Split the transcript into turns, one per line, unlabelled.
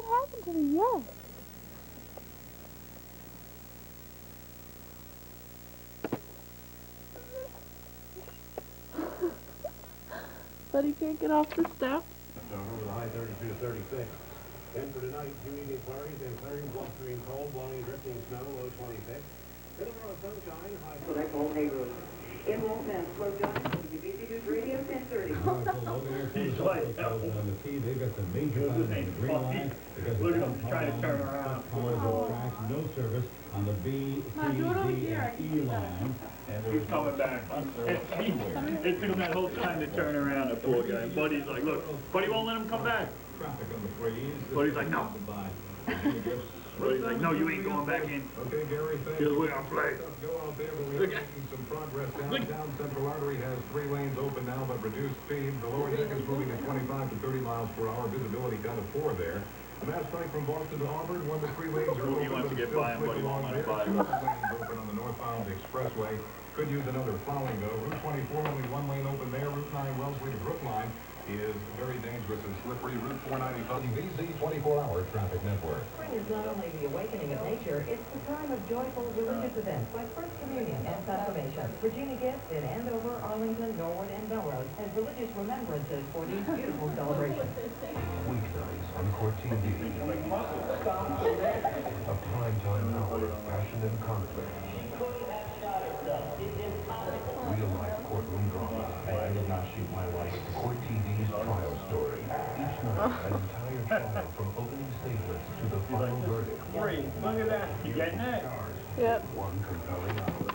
What happened to the yes? But he can't get off the steps.
Over the high 32 to 36. Then for tonight, humidity flurries and clearing, blustering cold, blowing, drifting snow, low 26. Then tomorrow, sunshine, high.
Select all neighborhoods. In Waltham, Slow John, WBC News Radio 1030.
He's like, on the tee, they've got the major fans on the green line.
Look at him trying to turn around.
Tracks, no service on the B, C, D, and E line.
He's coming back. It took him that whole time to turn around, the poor guy. Buddy's like, look, Buddy won't let him come back.
Traffic on the freeze.
Buddy's like, no. Buddy's like, no, you ain't going back in.
Okay, Gary, thank
Here's
you.
where I'll play.
Go out there, but we are making some progress downtown. Central Artery has 3 lanes open now, but reduced speed. The lower deck is moving at 25 to 30 miles per hour. Visibility down to 4 there. A mass strike from Boston to Auburn. 1 to 3 lanes are open.
He wants to get by him, but he won't let him by him.
2 lanes open on the northbound expressway. Could use another plowing, though. Route 24, only 1 lane open there. Route 9, Wellesley to Brookline is very dangerous and slippery. Route 495, VZ 24-hour traffic network.
Spring is not only the awakening of nature, it's the time of joyful religious events like First Communion and Confirmation. Regina Gift in Andover, Arlington, Norwood, and Melrose has religious remembrances for these beautiful celebrations.
Weeknights on Court TV. A primetime hour of passion and conflict. Real-life courtroom drama. I did not shoot my wife. Court TV's trial story. Each night, an entire trial from opening statements to the final verdict.
Look at that. You getting that?
Yep.
One compelling hour.